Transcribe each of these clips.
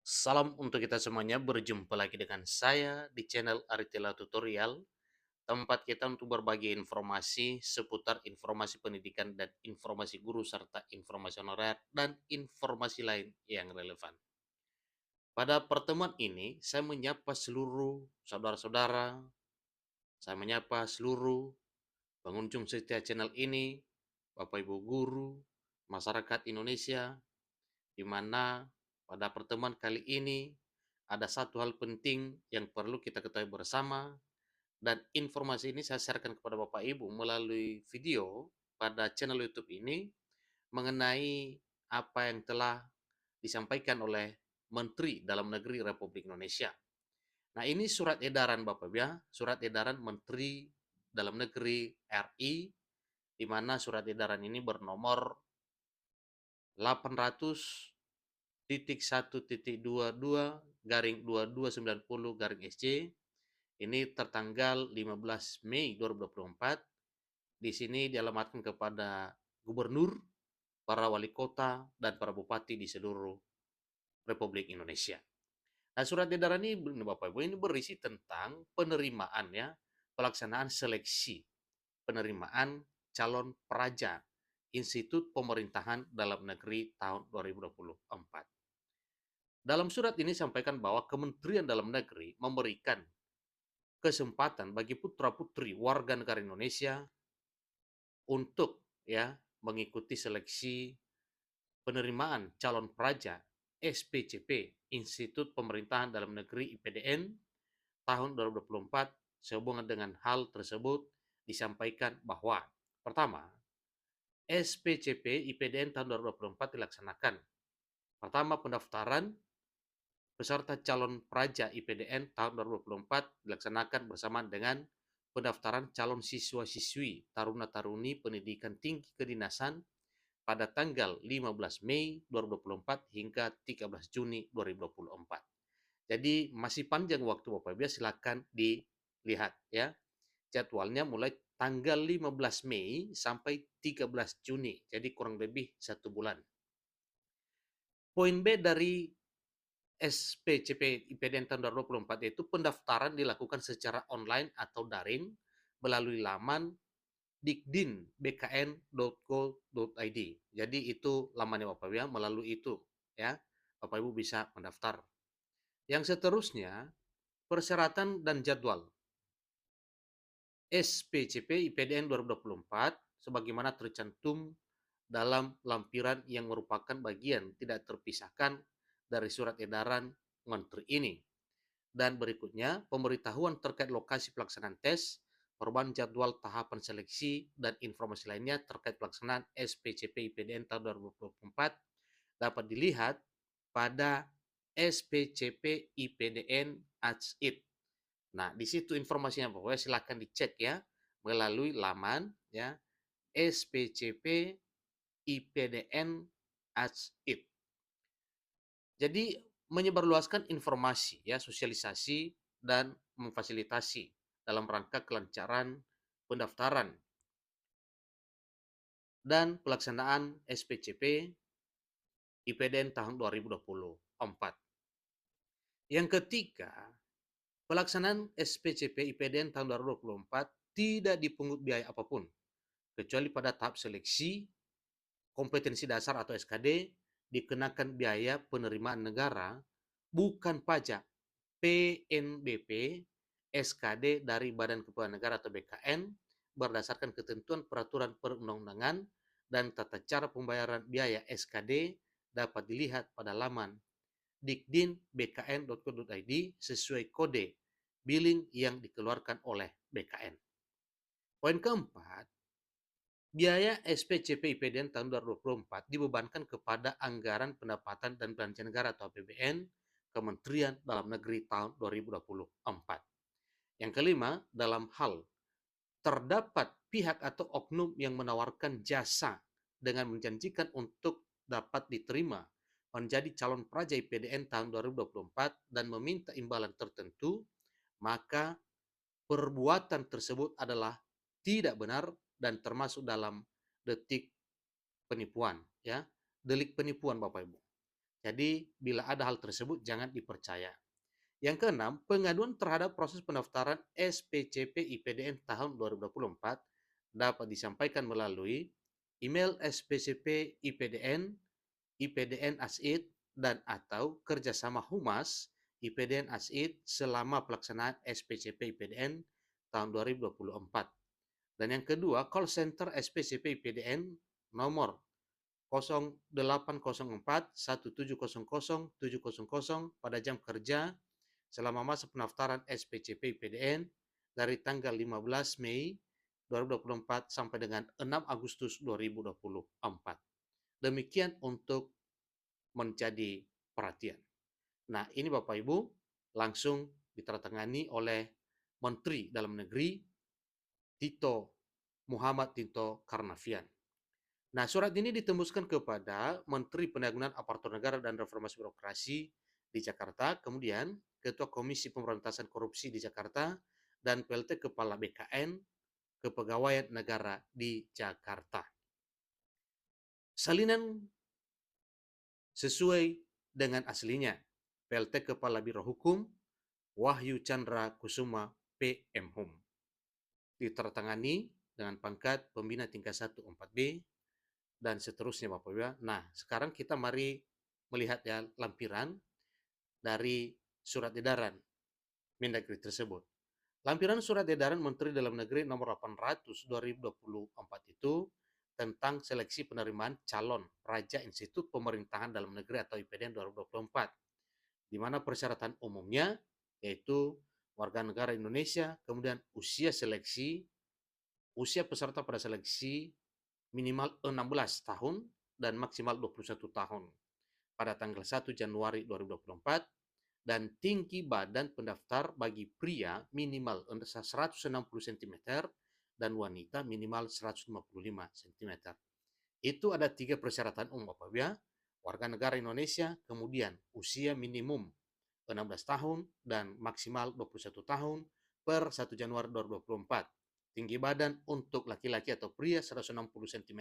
Salam untuk kita semuanya, berjumpa lagi dengan saya di channel Aritila Tutorial, tempat kita untuk berbagi informasi seputar informasi pendidikan dan informasi guru serta informasi honorer dan informasi lain yang relevan. Pada pertemuan ini, saya menyapa seluruh saudara-saudara, saya menyapa seluruh pengunjung setia channel ini, Bapak Ibu guru, masyarakat Indonesia, di mana pada pertemuan kali ini ada satu hal penting yang perlu kita ketahui bersama, dan informasi ini saya sharekan kepada Bapak Ibu melalui video pada channel YouTube ini mengenai apa yang telah disampaikan oleh Menteri Dalam Negeri Republik Indonesia. Nah, ini surat edaran Bapak ya, surat edaran Menteri Dalam Negeri RI, di mana surat edaran ini bernomor 800.1.22/2290/SC. Ini tertanggal 15 Mei 2024. Di sini dialamatkan kepada gubernur, para wali kota, dan para bupati di seluruh Republik Indonesia. Nah, surat edaran ini Bapak Ibu ini berisi tentang penerimaan ya, pelaksanaan seleksi penerimaan calon praja Institut Pemerintahan Dalam Negeri tahun 2024. Dalam surat ini sampaikan bahwa Kementerian Dalam Negeri memberikan kesempatan bagi putra-putri warga negara Indonesia untuk ya mengikuti seleksi penerimaan calon praja SPCP Institut Pemerintahan Dalam Negeri IPDN tahun 2024. Sehubungan dengan hal tersebut disampaikan bahwa pertama, SPCP IPDN tahun 2024 dilaksanakan. Pertama, pendaftaran peserta calon praja IPDN tahun 2024 dilaksanakan bersamaan dengan pendaftaran calon siswa-siswi taruna-taruni pendidikan tinggi kedinasan pada tanggal 15 Mei 2024 hingga 13 Juni 2024. Jadi masih panjang waktu Bapak Ibu, silakan dilihat ya. Jadwalnya mulai tanggal 15 Mei sampai 13 Juni. Jadi kurang lebih 1 bulan. Poin B dari SPCP IPDN tahun 2024 itu pendaftaran dilakukan secara online atau daring melalui laman dikdin.bkn.go.id. Jadi itu lamannya Bapak Ibu ya, melalui itu ya Bapak Ibu bisa mendaftar. Yang seterusnya, persyaratan dan jadwal SPCP IPDN 2024 sebagaimana tercantum dalam lampiran yang merupakan bagian tidak terpisahkan dari surat edaran Menteri ini. Dan berikutnya, pemberitahuan terkait lokasi pelaksanaan tes, perubahan jadwal tahapan seleksi, dan informasi lainnya terkait pelaksanaan SPCP IPDN tahun 2024 dapat dilihat pada SPCP IPDN ACID. Nah, di situ informasinya pokoknya silakan dicek ya melalui laman ya SPCP IPDN ACID. Jadi menyebarluaskan informasi ya, sosialisasi dan memfasilitasi dalam rangka kelancaran pendaftaran dan pelaksanaan SPCP IPDN tahun 2024. Yang ketiga, pelaksanaan SPCP IPDN tahun 2024 tidak dipungut biaya apapun kecuali pada tahap seleksi kompetensi dasar atau SKD dikenakan biaya penerimaan negara bukan pajak PNBP SKD dari Badan Kepegawaian Negara atau BKN berdasarkan ketentuan peraturan perundang-undangan, dan tata cara pembayaran biaya SKD dapat dilihat pada laman dikdin.bkn.go.id sesuai kode billing yang dikeluarkan oleh BKN. Poin keempat, biaya SPCP IPDN tahun 2024 dibebankan kepada Anggaran Pendapatan dan Belanja Negara atau APBN Kementerian Dalam Negeri tahun 2024. Yang kelima, dalam hal terdapat pihak atau oknum yang menawarkan jasa dengan menjanjikan untuk dapat diterima menjadi calon praja IPDN tahun 2024 dan meminta imbalan tertentu, maka perbuatan tersebut adalah tidak benar dan termasuk dalam delik penipuan ya, delik penipuan Bapak Ibu. Jadi bila ada hal tersebut jangan dipercaya. Yang keenam, pengaduan terhadap proses pendaftaran SPCP IPDN tahun 2024 dapat disampaikan melalui email SPCP IPDN, IPDN ASID, dan atau kerjasama Humas IPDN ASID selama pelaksanaan SPCP IPDN tahun 2024. Dan yang kedua, call center SPCP IPDN nomor 0804 1700 700 pada jam kerja selama masa pendaftaran SPCP PDN dari tanggal 15 Mei 2024 sampai dengan 6 Agustus 2024. Demikian untuk menjadi perhatian. Nah, ini Bapak Ibu langsung ditandatangani oleh Menteri Dalam Negeri Tito Muhammad Tito Karnavian. Nah, surat ini ditembuskan kepada Menteri Penanggulangan Aparatur Negara dan Reformasi Birokrasi di Jakarta, kemudian Ketua Komisi Pemberantasan Korupsi di Jakarta, dan PLT Kepala BKN Kepegawaian Negara di Jakarta. Salinan sesuai dengan aslinya. PLT Kepala Biro Hukum Wahyu Chandra Kusuma PM Hum. Ditandatangani dengan pangkat Pembina tingkat 1 4B dan seterusnya Bapak Ibu. Nah, sekarang kita mari melihat ya lampiran dari surat edaran Mendagri tersebut. Lampiran surat edaran Menteri Dalam Negeri nomor 800 2024 itu tentang seleksi penerimaan calon Raja Institut Pemerintahan Dalam Negeri atau IPDN 2024, di mana persyaratan umumnya yaitu warga negara Indonesia, kemudian usia peserta pada seleksi minimal 16 tahun dan maksimal 21 tahun pada tanggal 1 Januari 2024, dan tinggi badan pendaftar bagi pria minimal 160 cm dan wanita minimal 155 cm. Itu ada 3 persyaratan umum Bapak ya. Warga negara Indonesia, kemudian usia minimum 16 tahun dan maksimal 21 tahun per 1 Januari 2024. Tinggi badan untuk laki-laki atau pria 160 cm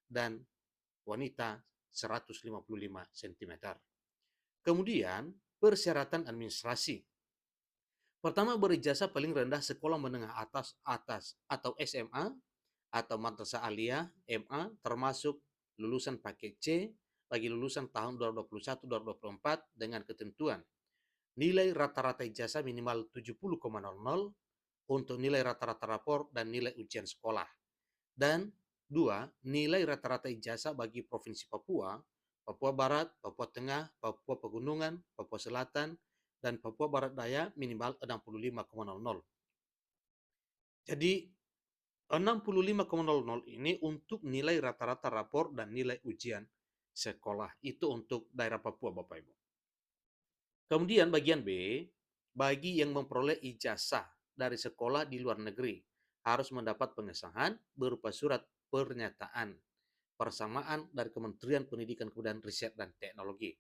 dan wanita 155 cm. Kemudian, persyaratan administrasi. Pertama, berijazah paling rendah sekolah menengah atas atau SMA atau madrasah aliyah MA termasuk lulusan paket C bagi lulusan tahun 2021-2024 dengan ketentuan nilai rata-rata ijazah minimal 70,00 untuk nilai rata-rata rapor dan nilai ujian sekolah. Dan 2, nilai rata-rata ijazah bagi Provinsi Papua, Papua Barat, Papua Tengah, Papua Pegunungan, Papua Selatan, dan Papua Barat Daya minimal 65,00. Jadi 65,00 ini untuk nilai rata-rata rapor dan nilai ujian sekolah. Itu untuk daerah Papua, Bapak Ibu. Kemudian bagian B, bagi yang memperoleh ijazah dari sekolah di luar negeri harus mendapat pengesahan berupa surat pernyataan persamaan dari Kementerian Pendidikan Kebudayaan Riset dan Teknologi.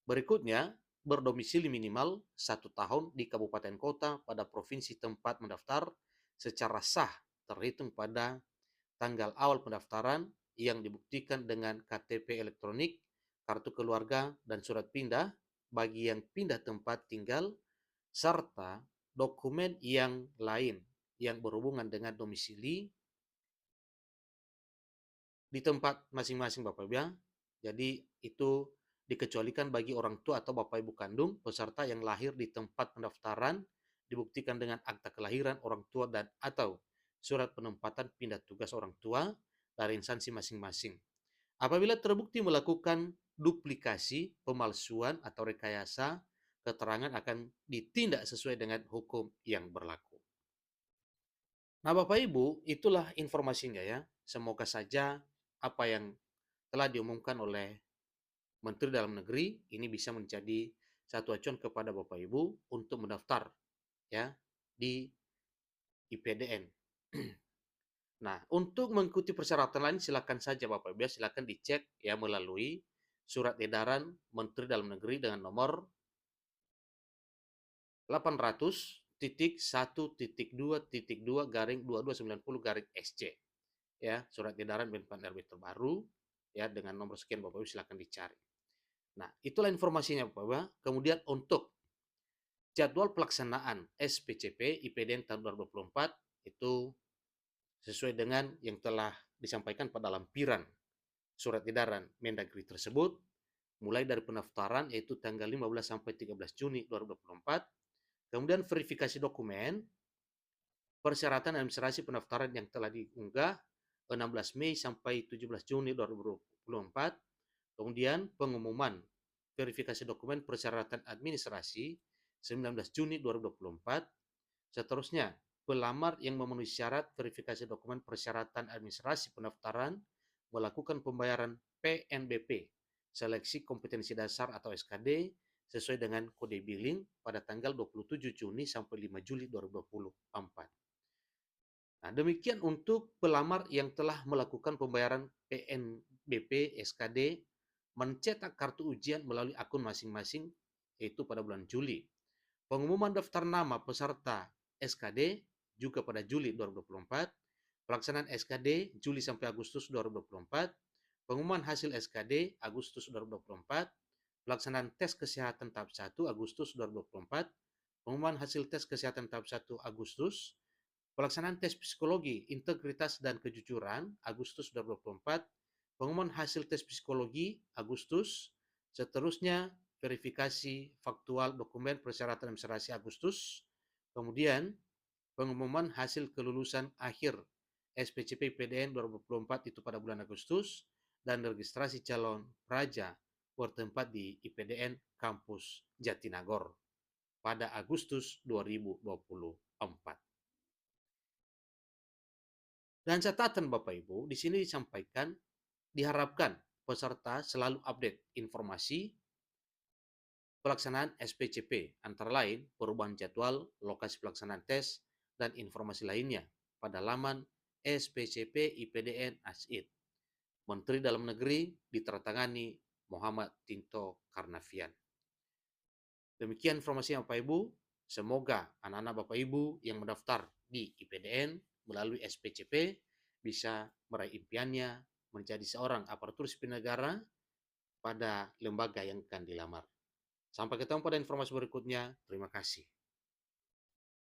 Berikutnya, berdomisili minimal 1 tahun di kabupaten kota pada provinsi tempat mendaftar secara sah terhitung pada tanggal awal pendaftaran yang dibuktikan dengan KTP elektronik, kartu keluarga, dan surat pindah bagi yang pindah tempat tinggal, serta dokumen yang lain yang berhubungan dengan domisili di tempat masing-masing Bapak Ibu ya. Jadi itu dikecualikan bagi orang tua atau Bapak Ibu kandung peserta yang lahir di tempat pendaftaran dibuktikan dengan akta kelahiran orang tua dan atau surat penempatan pindah tugas orang tua dari instansi masing-masing. Apabila terbukti melakukan duplikasi, pemalsuan, atau rekayasa, keterangan akan ditindak sesuai dengan hukum yang berlaku. Nah, Bapak Ibu, itulah informasinya ya. Semoga saja apa yang telah diumumkan oleh Menteri Dalam Negeri ini bisa menjadi satu acuan kepada Bapak Ibu untuk mendaftar ya di IPDN. Nah, untuk mengikuti persyaratan lain silakan saja Bapak Ibu, silakan dicek ya melalui surat edaran Menteri Dalam Negeri dengan nomor 800.1.2.2/2290-SC ya, surat edaran Menpan RB terbaru ya dengan nomor sekian Bapak Ibu silakan dicari. Nah, itulah informasinya Bapak. Kemudian untuk jadwal pelaksanaan SPCP IPDN tahun 2024 itu sesuai dengan yang telah disampaikan pada lampiran surat edaran Mendagri tersebut, mulai dari pendaftaran yaitu tanggal 15 sampai 13 Juni 2024, kemudian verifikasi dokumen, persyaratan administrasi pendaftaran yang telah diunggah 16 Mei sampai 17 Juni 2024, kemudian pengumuman verifikasi dokumen persyaratan administrasi 19 Juni 2024, seterusnya pelamar yang memenuhi syarat verifikasi dokumen persyaratan administrasi pendaftaran melakukan pembayaran PNBP, seleksi kompetensi dasar atau SKD, sesuai dengan kode billing pada tanggal 27 Juni sampai 5 Juli 2024. Nah, demikian untuk pelamar yang telah melakukan pembayaran PNBP SKD mencetak kartu ujian melalui akun masing-masing yaitu pada bulan Juli. Pengumuman daftar nama peserta SKD juga pada Juli 2024, pelaksanaan SKD Juli sampai Agustus 2024, pengumuman hasil SKD Agustus 2024, pelaksanaan tes kesehatan tahap 1 Agustus 2024, pengumuman hasil tes kesehatan tahap 1 Agustus, pelaksanaan tes psikologi, integritas dan kejujuran Agustus 2024, pengumuman hasil tes psikologi Agustus, seterusnya verifikasi faktual dokumen persyaratan administrasi Agustus, kemudian pengumuman hasil kelulusan akhir SPCP PDN 2024 itu pada bulan Agustus, dan registrasi calon praja bertempat di IPDN Kampus Jatinagor pada Agustus 2024. Dan catatan Bapak Ibu, di sini disampaikan diharapkan peserta selalu update informasi pelaksanaan SPCP, antara lain perubahan jadwal, lokasi pelaksanaan tes, dan informasi lainnya pada laman SPCP IPDN ASID. Menteri Dalam Negeri diteratangani Muhammad Tinto Karnavian. Demikian informasi Bapak Ibu. Semoga anak-anak Bapak Ibu yang mendaftar di IPDN melalui SPCP bisa meraih impiannya menjadi seorang aparatur sipil negara pada lembaga yang akan dilamar. Sampai ketemu pada informasi berikutnya. Terima kasih.